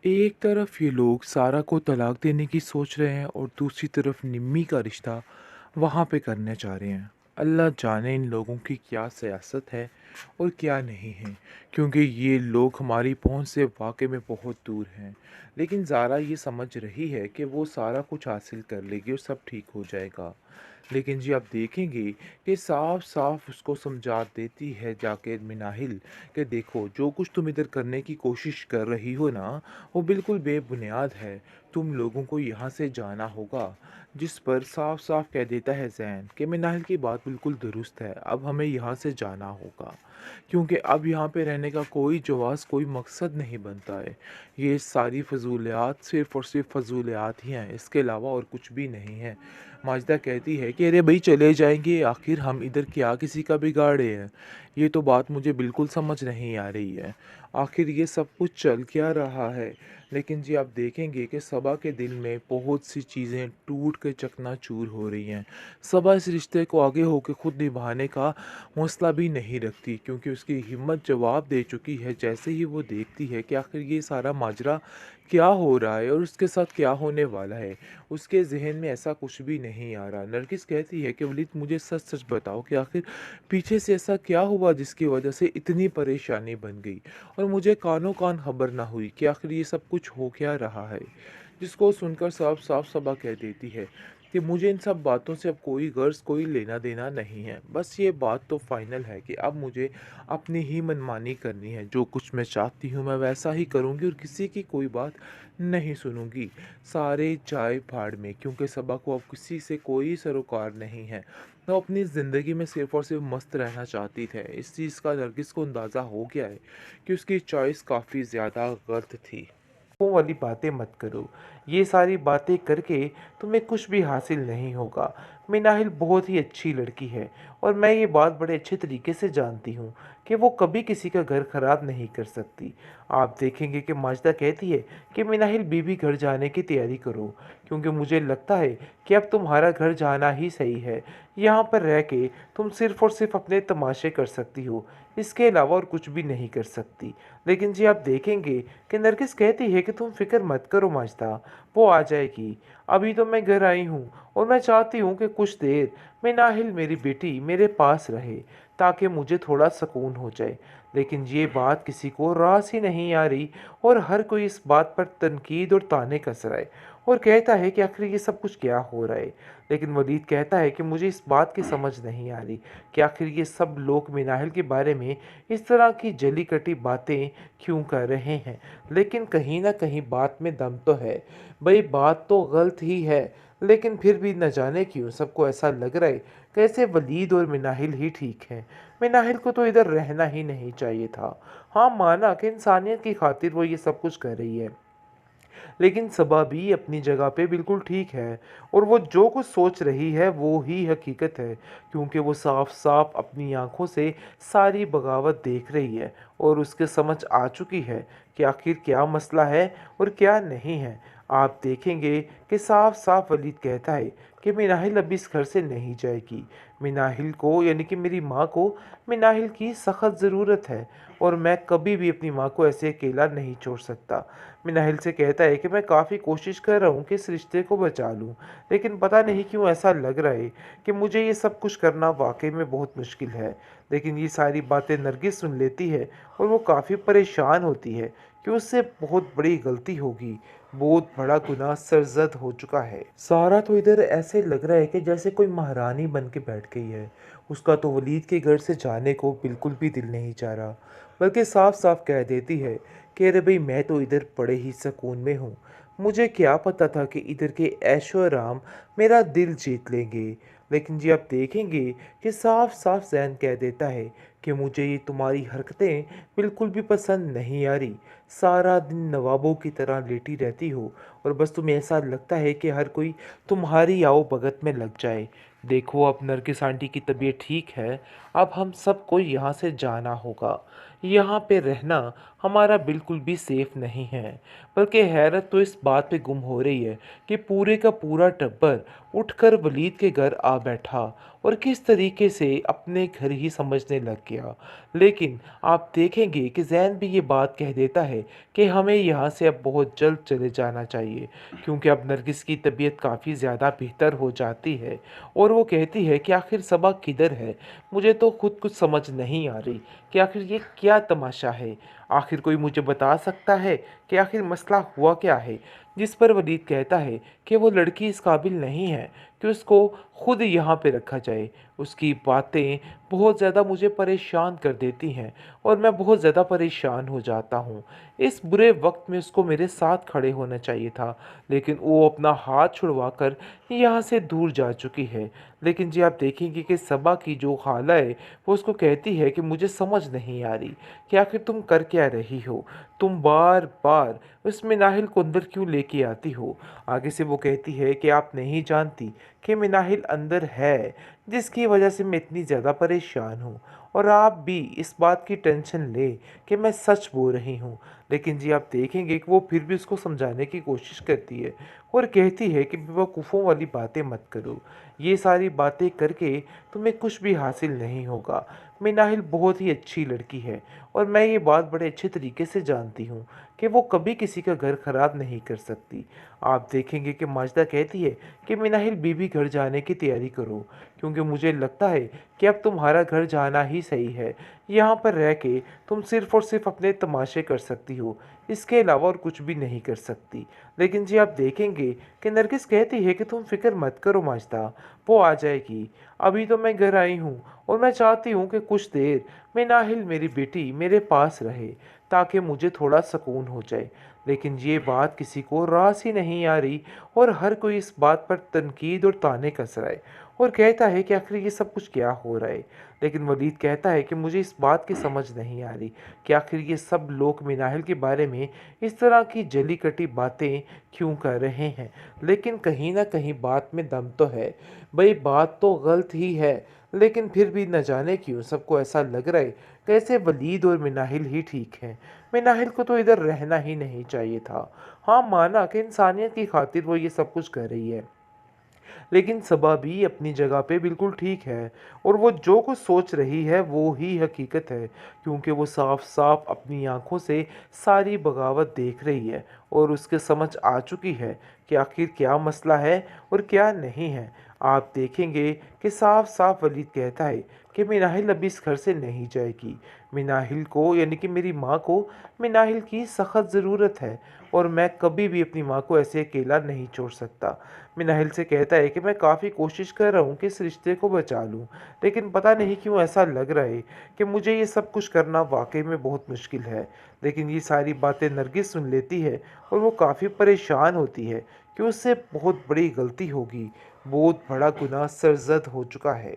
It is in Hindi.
एक तरफ ये लोग सारा को तलाक देने की सोच रहे हैं और दूसरी तरफ निम्मी का रिश्ता वहाँ पे करना चाह रहे हैं। अल्लाह जाने इन लोगों की क्या सियासत है और क्या नहीं है, क्योंकि ये लोग हमारी पहुंच से वाकई में बहुत दूर हैं। लेकिन ज़ारा ये समझ रही है कि वो सारा कुछ हासिल कर लेगी और सब ठीक हो जाएगा। लेकिन जी आप देखेंगे कि साफ साफ उसको समझा देती है जाके मिनाहिल कि देखो, जो कुछ तुम इधर करने की कोशिश कर रही हो ना, वो बिल्कुल बेबुनियाद है। तुम लोगों को यहाँ से जाना होगा। जिस पर साफ साफ कह देता है जैन कि मिनाहिल की बात बिल्कुल दुरुस्त है, अब हमें यहाँ से जाना होगा, क्योंकि अब यहाँ पे रहने का कोई जवाज़ कोई मकसद नहीं बनता है। ये सारी फजूलियात सिर्फ़ और सिर्फ फजूलियात ही हैं, इसके अलावा और कुछ भी नहीं है। माजिदा कहती है कि अरे भाई चले जाएंगे, आखिर हम इधर क्या किसी का बिगाड़े हैं। ये तो बात मुझे बिल्कुल समझ नहीं आ रही है। आखिर ये सब कुछ चल क्या रहा है। लेकिन जी आप देखेंगे कि सबा के दिल में बहुत सी चीज़ें टूट के चकनाचूर हो रही हैं। सबा इस रिश्ते को आगे होके खुद निभाने का हौसला भी नहीं रखती, क्योंकि उसकी हिम्मत जवाब दे चुकी है जैसे ही वो देखती है कि आखिर ये सारा माजरा क्या हो रहा है और उसके साथ क्या होने वाला है। उसके जहन में ऐसा कुछ भी नहीं आ रहा। नरगिस कहती है कि वलीद, मुझे सच सच बताओ कि आखिर पीछे से ऐसा क्या हुआ जिसकी वजह से इतनी परेशानी बन गई और मुझे कानों कान खबर ना हुई कि आखिर ये सब कुछ हो क्या रहा है। जिसको सुनकर साफ साफ सबा कह देती है कि मुझे इन सब बातों से अब कोई गर्ज कोई लेना देना नहीं है। बस ये बात तो फाइनल है कि अब मुझे अपनी ही मनमानी करनी है। जो कुछ मैं चाहती हूँ मैं वैसा ही करूँगी और किसी की कोई बात नहीं सुनूंगी। सारे जाए भाड़ में, क्योंकि सबा को अब किसी से कोई सरोकार नहीं है। वो अपनी ज़िंदगी में सिर्फ़ और सिर्फ मस्त रहना चाहती थे। इस चीज़ का नरगिस को अंदाज़ा हो गया है कि उसकी चॉइस काफ़ी ज़्यादा गलत थी। वो वाली बातें मत करो। ये सारी बातें करके तुम्हें कुछ भी हासिल नहीं होगा। मिनाहिल बहुत ही अच्छी लड़की है और मैं ये बात बड़े अच्छे तरीके से जानती हूँ कि वो कभी किसी का घर खराब नहीं कर सकती। आप देखेंगे कि माजिदा कहती है कि मिनाहिल बीबी घर जाने की तैयारी करो, क्योंकि मुझे लगता है कि अब तुम्हारा घर जाना ही सही है। यहाँ पर रह के तुम सिर्फ़ और सिर्फ अपने तमाशे कर सकती हो, इसके अलावा और कुछ भी नहीं कर सकती। लेकिन जी आप देखेंगे कि नरगिस कहती है कि तुम फिक्र मत करो माजिदा, वो आ जाएगी। अभी तो मैं घर आई हूँ और मैं चाहती हूँ कि कुछ देर मिनाहिल मेरी बेटी मेरे पास रहे, ताकि मुझे थोड़ा सुकून हो जाए। लेकिन ये बात किसी को रास ही नहीं आ रही और हर कोई इस बात पर तनकीद और ताने कस रहा है और कहता है कि आखिर ये सब कुछ क्या हो रहा है। लेकिन वलीद कहता है कि मुझे इस बात की समझ नहीं आ रही कि आखिर ये सब लोग मिनाहिल के बारे में इस तरह की जली कटी बातें क्यों कर रहे हैं। लेकिन कहीं ना कहीं बात में दम तो है। भाई बात तो गलत ही है, लेकिन फिर भी न जाने क्यों सबको ऐसा लग रहा है कैसे वलीद और मिनाहिल ही ठीक हैं। मिनाहिल को तो इधर रहना ही नहीं चाहिए था। हाँ, माना कि इंसानियत की खातिर वो ये सब कुछ कर रही है, लेकिन सबा भी अपनी जगह पे बिल्कुल ठीक है और वो जो कुछ सोच रही है वो ही हकीकत है, क्योंकि वो साफ साफ अपनी आंखों से सारी बगावत देख रही है और उसके समझ आ चुकी है कि आखिर क्या मसला है और क्या नहीं है। आप देखेंगे कि साफ साफ वलीद कहता है कि मिनाहिल अब इस घर से नहीं जाएगी। मिनाहिल को यानी कि मेरी माँ को मिनाहिल की सख्त ज़रूरत है और मैं कभी भी अपनी माँ को ऐसे अकेला नहीं छोड़ सकता। मिनाहिल से कहता है कि मैं काफ़ी कोशिश कर रहा हूँ कि इस रिश्ते को बचा लूँ, लेकिन पता नहीं क्यों ऐसा लग रहा है कि मुझे ये सब कुछ करना वाकई में बहुत मुश्किल है। लेकिन ये सारी बातें नरगिस सुन लेती है और वो काफ़ी परेशान होती है कि उससे बहुत बड़ी गलती होगी, बहुत बड़ा गुनाह सरजद हो चुका है। सारा तो इधर ऐसे लग रहा है कि जैसे कोई महारानी बन के बैठ गई है। उसका तो वलीद के घर से जाने को बिल्कुल भी दिल नहीं चाह रहा, बल्कि साफ साफ कह देती है कि अरे भाई, मैं तो इधर बड़े ही सुकून में हूँ। मुझे क्या पता था कि इधर के ऐशो आराम मेरा दिल जीत लेंगे। लेकिन जी आप देखेंगे कि साफ साफ जैन कह देता है कि मुझे ये तुम्हारी हरकतें बिल्कुल भी पसंद नहीं आ रही। सारा दिन नवाबों की तरह लेटी रहती हो और बस तुम्हें ऐसा लगता है कि हर कोई तुम्हारी आओ भगत में लग जाए। देखो, अब नरगिस आंटी की तबीयत ठीक है, अब हम सबको यहाँ से जाना होगा। यहाँ पे रहना हमारा बिल्कुल भी सेफ नहीं है। बल्कि हैरत तो इस बात पे गुम हो रही है कि पूरे का पूरा टब्बर उठकर वलीद के घर आ बैठा और किस तरीके से अपने घर ही समझने लग गया। लेकिन आप देखेंगे कि ज़ैन भी ये बात कह देता है कि हमें यहाँ से अब बहुत जल्द चले जाना चाहिए, क्योंकि अब नरगिस की तबीयत काफ़ी ज़्यादा बेहतर हो जाती है। और वो कहती है कि आखिर सबा किधर है? मुझे तो खुद कुछ समझ नहीं आ रही कि आखिर ये क्या तमाशा है? आखिर कोई मुझे बता सकता है कि आखिर मसला हुआ क्या है? जिस पर वलीद कहता है कि वो लड़की इस काबिल नहीं है कि उसको खुद यहाँ पे रखा जाए। उसकी बातें बहुत ज़्यादा मुझे परेशान कर देती हैं और मैं बहुत ज़्यादा परेशान हो जाता हूँ। इस बुरे वक्त में उसको मेरे साथ खड़े होना चाहिए था, लेकिन वो अपना हाथ छुड़वा कर यहाँ से दूर जा चुकी है। लेकिन जी आप देखेंगे कि सबा की जो खाला है वो उसको कहती है कि मुझे समझ नहीं आ रही कि आखिर तुम कर क्या रही हो? तुम बार-बार उस मिनाहिल को अंदर क्यों लेके आती हो? आगे से वो कहती है कि आप नहीं जानती कि मिनाहिल अंदर है, जिसकी वजह से मैं इतनी ज़्यादा परेशान हूँ। और आप भी इस बात की टेंशन लें कि मैं सच बोल रही हूँ। लेकिन जी आप देखेंगे कि वो फिर भी उसको समझाने की कोशिश करती है और कहती है कि बेवकूफ़ों वाली बातें मत करो। ये सारी बातें करके तुम्हें कुछ भी हासिल नहीं होगा। मिनाहिल बहुत ही अच्छी लड़की है और मैं ये बात बड़े अच्छे तरीके से जानती हूँ कि वो कभी किसी का घर ख़राब नहीं कर सकती। आप देखेंगे कि माजिदा कहती है कि मिनाहिल बीबी घर जाने की तैयारी करो, क्योंकि मुझे लगता है कि अब तुम्हारा घर जाना ही सही है। यहाँ पर रह के तुम सिर्फ़ और सिर्फ़ अपने तमाशे कर सकती हो, इसके अलावा और कुछ भी नहीं कर सकती। लेकिन जी आप देखेंगे कि नरगिस कहती है कि तुम फ़िक्र मत करो माजिदा, वो आ जाएगी। अभी तो मैं घर आई हूँ और मैं चाहती हूँ कि कुछ देर मिनाहिल मेरी बेटी मेरे पास रहे, ताकि मुझे थोड़ा सुकून हो जाए। लेकिन ये बात किसी को रास ही नहीं आ रही और हर कोई इस बात पर तनकीद और ताने कस रहा है और कहता है कि आखिर ये सब कुछ क्या हो रहा है। लेकिन वलीद कहता है कि मुझे इस बात की समझ नहीं आ रही कि आखिर ये सब लोग मिनाहिल के बारे में इस तरह की जली कटी बातें क्यों कर रहे हैं। लेकिन कहीं ना कहीं बात में दम तो है। भाई बात तो गलत ही है, लेकिन फिर भी न जाने क्यों सबको ऐसा लग रहा है कैसे वलीद और मिनाहिल ही ठीक हैं। मिनाहिल को तो इधर रहना ही नहीं चाहिए था। हाँ, माना कि इंसानियत की खातिर वो ये सब कुछ कर रही है, लेकिन सबा भी अपनी जगह पे बिल्कुल ठीक है और वो जो कुछ सोच रही है वो ही हकीकत है, क्योंकि वो साफ साफ अपनी आंखों से सारी बगावत देख रही है और उसके समझ आ चुकी है कि आखिर क्या मसला है और क्या नहीं है। आप देखेंगे कि साफ साफ वलीद कहता है कि मिनाहिल अभी इस घर से नहीं जाएगी। मिनाहिल को यानी कि मेरी माँ को मिनाहिल की सख्त ज़रूरत है और मैं कभी भी अपनी माँ को ऐसे अकेला नहीं छोड़ सकता। मिनाहिल से कहता है कि मैं काफ़ी कोशिश कर रहा हूँ कि इस रिश्ते को बचा लूँ, लेकिन पता नहीं क्यों ऐसा लग रहा है कि मुझे ये सब कुछ करना वाकई में बहुत मुश्किल है। लेकिन ये सारी बातें नरगिस सुन लेती है और वो काफ़ी परेशान होती है कि उससे बहुत बड़ी गलती होगी, बहुत बड़ा गुनाह सरज़द हो चुका है।